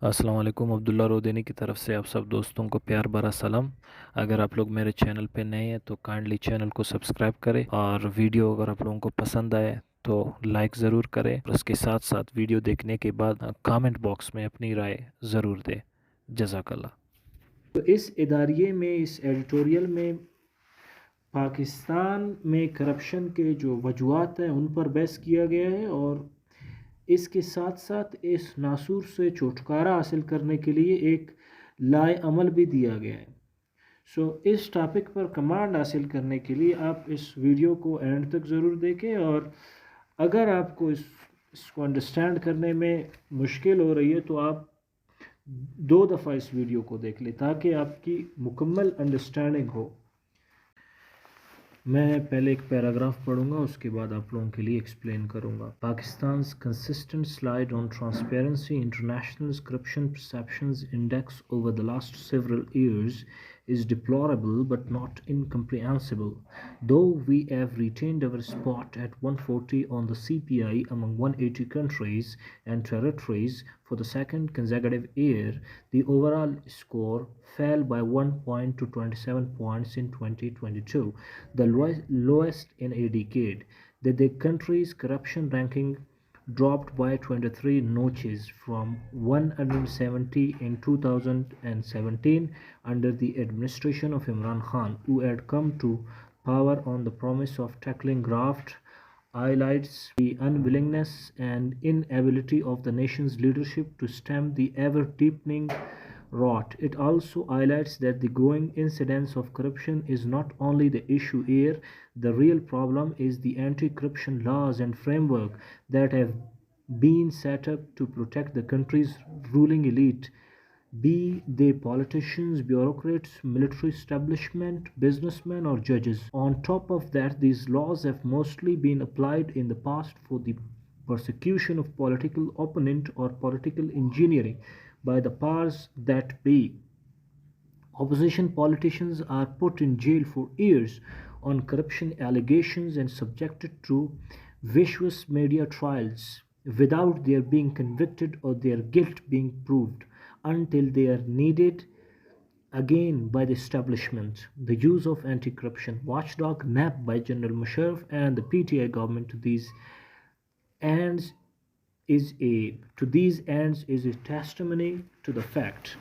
السلام علیکم، عبداللہ رودینی کی طرف سے آپ سب دوستوں کو پیار بھرا سلام۔ اگر آپ لوگ میرے چینل پہ نئے ہیں تو کائنڈلی چینل کو سبسکرائب کریں، اور ویڈیو اگر آپ لوگوں کو پسند آئے تو لائک ضرور کریں، اور اس کے ساتھ ساتھ ویڈیو دیکھنے کے بعد کامنٹ باکس میں اپنی رائے ضرور دیں۔ جزاک اللہ۔ تو اس اداریے میں، اس ایڈیٹوریل میں پاکستان میں کرپشن کے جو وجوہات ہیں ان پر بحث کیا گیا ہے، اور اس کے ساتھ ساتھ اس ناسور سے چھٹکارا حاصل کرنے کے لیے ایک لائے عمل بھی دیا گیا ہے۔ اس ٹاپک پر کمانڈ حاصل کرنے کے لیے آپ اس ویڈیو کو اینڈ تک ضرور دیکھیں، اور اگر آپ کو اس کو انڈرسٹینڈ کرنے میں مشکل ہو رہی ہے تو آپ 2 دفعہ اس ویڈیو کو دیکھ لیں تاکہ آپ کی مکمل انڈرسٹینڈنگ ہو۔ میں پہلے ایک پیراگراف پڑھوں گا، اس کے بعد آپ لوگوں کے لیے ایکسپلین کروں گا۔ پاکستان's consistent slide on transparency international's corruption perceptions index over the last several years is deplorable but not incomprehensible. Though we have retained our spot at 140 on the CPI among 180 countries and territories for the second consecutive year, the overall score fell by 1 point to 27 points in 2022, the lowest in a decade. The country's corruption ranking dropped by 23 notches from 170 in 2017 under the administration of Imran Khan, who had come to power on the promise of tackling graft, highlights the unwillingness and inability of the nation's leadership to stem the ever-deepening rot. It also highlights that the growing incidence of corruption is not only the issue here, the real problem is the anti-corruption laws and framework that have been set up to protect the country's ruling elite, be they politicians, bureaucrats, military establishment, businessmen, or judges. On top of that, these laws have mostly been applied in the past for the persecution of political opponent or political engineering by the powers that be. Opposition politicians are put in jail for years on corruption allegations and subjected to vicious media trials without their being convicted or their guilt being proved until they are needed again by the establishment. The use of anti-corruption watchdog NAP by General Musharraf and the PTI government to these ends is a testimony to the fact.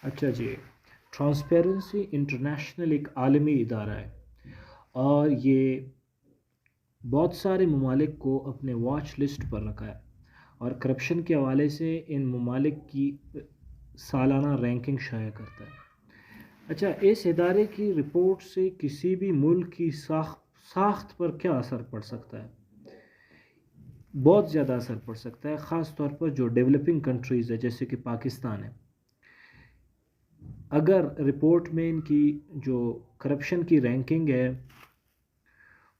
اچھا جی، transparency international ایک عالمی ادارہ ہے، اور یہ بہت سارے ممالک کو اپنے واچ لسٹ پر رکھا ہے، اور کرپشن کے حوالے سے ان ممالک کی سالانہ رینکنگ شائع کرتا ہے۔ اچھا، اس ادارے کی رپورٹ سے کسی بھی ملک کی ساخت پر کیا اثر پڑ سکتا ہے؟ بہت زیادہ اثر پڑ سکتا ہے، خاص طور پر جو ڈیولپنگ کنٹریز ہے جیسے کہ پاکستان ہے۔ اگر رپورٹ میں ان کی جو کرپشن کی رینکنگ ہے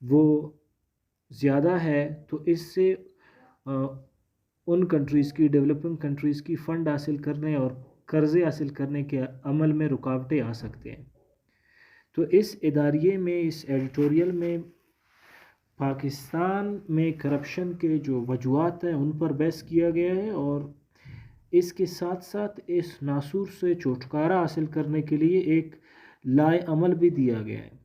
وہ زیادہ ہے تو اس سے ان کنٹریز کی، ڈیولپنگ کنٹریز کی فنڈ حاصل کرنے اور قرضے حاصل کرنے کے عمل میں رکاوٹیں آ سکتے ہیں۔ تو اس اداریے میں، اس ایڈیٹوریل میں پاکستان میں کرپشن کے جو وجوہات ہیں ان پر بحث کیا گیا ہے، اور اس کے ساتھ ساتھ اس ناسور سے چھٹکارا حاصل کرنے کے لیے ایک لائے عمل بھی دیا گیا ہے۔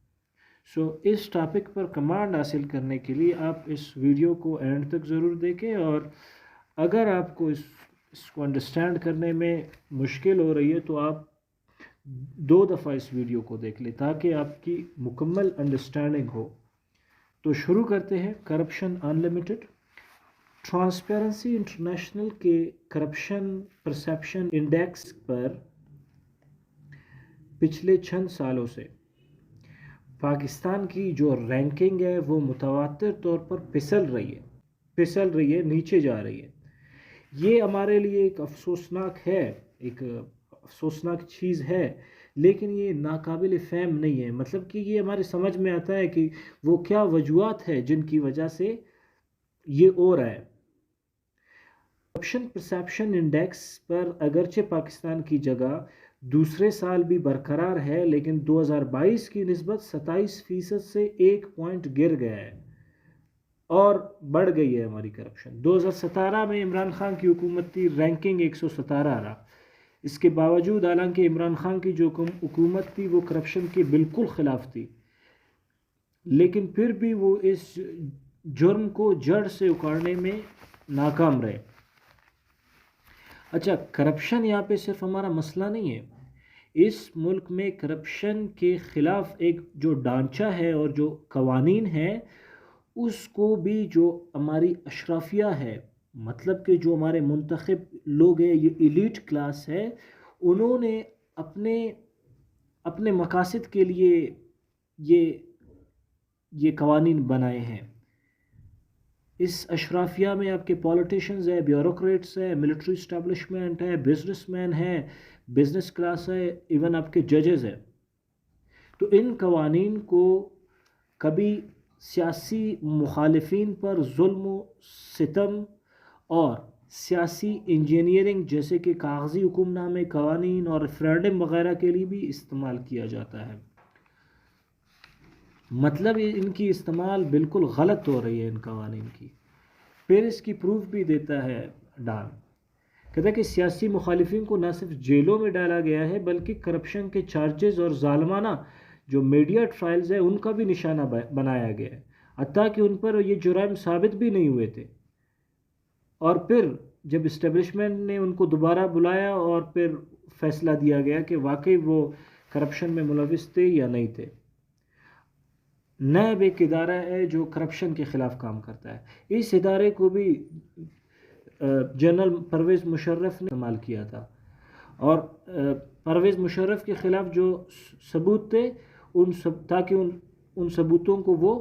اس ٹاپک پر کمانڈ حاصل کرنے کے لیے آپ اس ویڈیو کو اینڈ تک ضرور دیکھیں، اور اگر آپ کو اس کو انڈرسٹینڈ کرنے میں مشکل ہو رہی ہے تو آپ 2 دفعہ اس ویڈیو کو دیکھ لیں تاکہ آپ کی مکمل انڈرسٹینڈنگ ہو۔ تو شروع کرتے ہیں۔ Corruption unlimited. ٹرانسپیرنسی انٹرنیشنل کے کرپشن پرسیپشن انڈیکس پر پچھلے چند سالوں سے پاکستان کی جو رینکنگ ہے وہ متواتر طور پر پھسل رہی ہے، نیچے جا رہی ہے۔ یہ ہمارے لیے ایک افسوسناک چیز ہے، لیکن یہ ناقابل فہم نہیں ہے۔ مطلب کہ یہ ہمارے سمجھ میں آتا ہے کہ وہ کیا وجوہات ہے جن کی وجہ سے یہ ہو رہا ہے۔ کرپشن پرسیپشن انڈیکس پر اگرچہ پاکستان کی جگہ دوسرے سال بھی برقرار ہے، لیکن 2022 کی نسبت 27% سے 1 پوائنٹ گر گیا ہے، اور بڑھ گئی ہے ہماری کرپشن. 2017 میں عمران خان کی حکومت تھی، رینکنگ 117 رہا. اس کے باوجود حالانکہ عمران خان کی جو حکومت تھی وہ کرپشن کے بالکل خلاف تھی، لیکن پھر بھی وہ اس جرم کو جڑ سے اکھاڑنے میں ناکام رہے. اچھا، کرپشن یہاں پہ صرف ہمارا مسئلہ نہیں ہے. اس ملک میں کرپشن کے خلاف ایک جو ڈھانچہ ہے اور جو قوانین ہیں، اس کو بھی جو ہماری اشرافیہ ہے، مطلب کہ جو ہمارے منتخب لوگ ہیں، یہ ایلیٹ کلاس ہے، انہوں نے اپنے مقاصد کے لیے یہ قوانین بنائے ہیں. اس اشرافیہ میں آپ کے پولیٹیشنز ہیں، بیوروکریٹس ہیں، ملٹری اسٹیبلشمنٹ ہے، بزنس مین ہیں، بزنس کلاس ہے، ایون آپ کے ججز ہیں. تو ان قوانین کو کبھی سیاسی مخالفین پر ظلم و ستم اور سیاسی انجینئرنگ جیسے کہ کاغذی حکم نامے، قوانین اور ریفرینڈم وغیرہ کے لیے بھی استعمال کیا جاتا ہے. مطلب ان کی استعمال بالکل غلط ہو رہی ہے ان قوانین کی. پھر اس کی پروف بھی دیتا ہے ڈان، کہتا ہے کہ سیاسی مخالفین کو نہ صرف جیلوں میں ڈالا گیا ہے بلکہ کرپشن کے چارجز اور ظالمانہ جو میڈیا ٹرائلز ہیں ان کا بھی نشانہ بنایا گیا ہے، حتیٰ کہ ان پر یہ جرائم ثابت بھی نہیں ہوئے تھے. اور پھر جب اسٹیبلشمنٹ نے ان کو دوبارہ بلایا اور پھر فیصلہ دیا گیا کہ واقعی وہ کرپشن میں ملوث تھے یا نہیں تھے. نیب ایک ادارہ ہے جو کرپشن کے خلاف کام کرتا ہے. اس ادارے کو بھی جنرل پرویز مشرف نے استعمال کیا تھا، اور پرویز مشرف کے خلاف جو ثبوت تھے تاکہ ان ثبوتوں کو وہ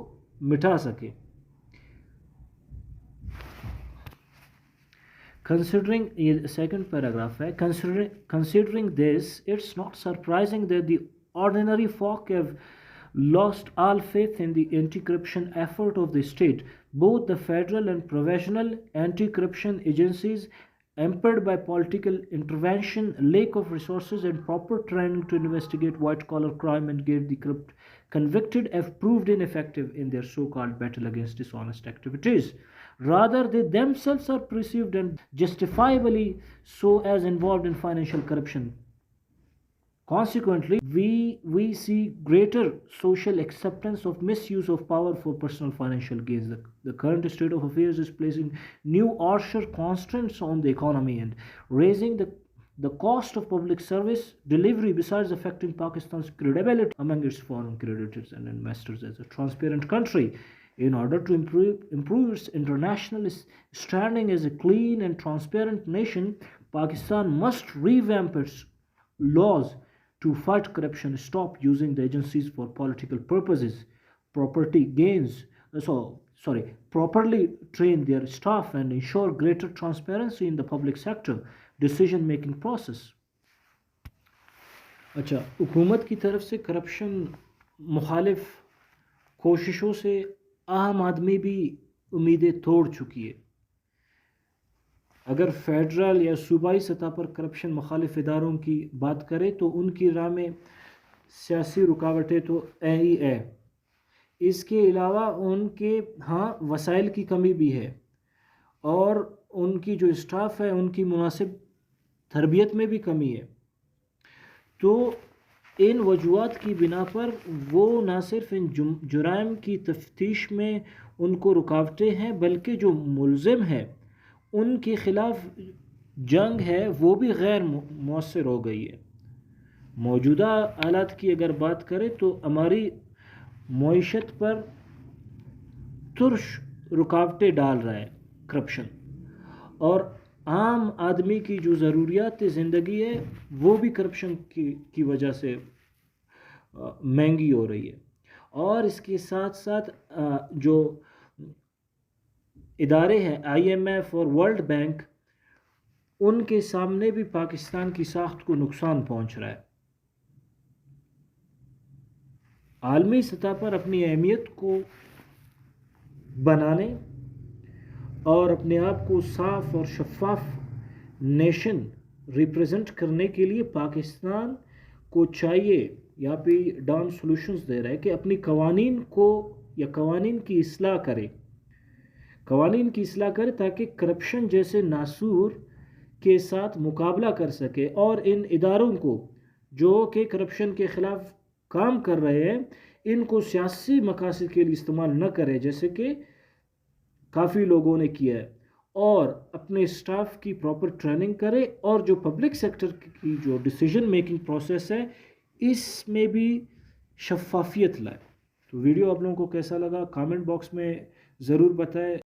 مٹا سکے. Considering یہ سیکنڈ پیراگراف ہے. Considering this, it's not surprising that the ordinary folk have lost all faith in the anti-corruption effort of the state. Both the federal and provincial anti-corruption agencies, hampered by political intervention, lack of resources, and proper training to investigate white-collar crime and get the corrupt convicted, have proved ineffective in their so-called battle against dishonest activities. Rather, they themselves are perceived and justifiably so as involved in financial corruption. Consequently, we see greater social acceptance of misuse of power for personal financial gains. The current state of affairs is placing new harsher constraints on the economy and raising the cost of public service delivery, besides affecting Pakistan's credibility among its foreign creditors and investors as a transparent country. In order to improve its international standing as a clean and transparent nation, Pakistan must revamp its laws to fight corruption, stop using the agencies for political purposes, properly train their staff and ensure greater transparency in the public sector decision making process. اچھا، حکومت کی طرف سے corruption مخالف کوششوں سے عام آدمی بھی امیدیں توڑ چکی ہے. اگر فیڈرل یا صوبائی سطح پر کرپشن مخالف اداروں کی بات کریں تو ان کی راہ میں سیاسی رکاوٹیں تو ہی ہے. اس کے علاوہ ان کے وسائل کی کمی بھی ہے، اور ان کی جو اسٹاف ہے ان کی مناسب تربیت میں بھی کمی ہے. تو ان وجوہات کی بنا پر وہ نہ صرف ان جرائم کی تفتیش میں ان کو رکاوٹیں ہیں، بلکہ جو ملزم ہے ان کے خلاف جنگ ہے وہ بھی غیر مؤثر ہو گئی ہے. موجودہ حالات کی اگر بات کریں تو ہماری معیشت پر ترش رکاوٹیں ڈال رہا ہے کرپشن، اور عام آدمی کی جو ضروریات زندگی ہے وہ بھی کرپشن کی وجہ سے مہنگی ہو رہی ہے. اور اس کے ساتھ ساتھ جو ادارے ہیں IMF اور ورلڈ بینک، ان کے سامنے بھی پاکستان کی ساخت کو نقصان پہنچ رہا ہے. عالمی سطح پر اپنی اہمیت کو بنانے اور اپنے آپ کو صاف اور شفاف نیشن ریپریزنٹ کرنے کے لیے پاکستان کو چاہیے، یہاں پہ ڈان سولوشنز دے رہا ہے کہ اپنی قوانین کو یا قوانین کی اصلاح کرے قوانین کی اصلاح کرے تاکہ کرپشن جیسے ناسور کے ساتھ مقابلہ کر سکے، اور ان اداروں کو جو کہ کرپشن کے خلاف کام کر رہے ہیں ان کو سیاسی مقاصد کے لیے استعمال نہ کرے جیسے کہ کافی لوگوں نے کیا ہے، اور اپنے اسٹاف کی پراپر ٹریننگ کرے، اور جو پبلک سیکٹر کی جو ڈیسیجن میکنگ پروسیس ہے اس میں بھی شفافیت لائے۔ تو ویڈیو آپ لوگوں کو کیسا لگا کامنٹ باکس میں ضرور بتائیں۔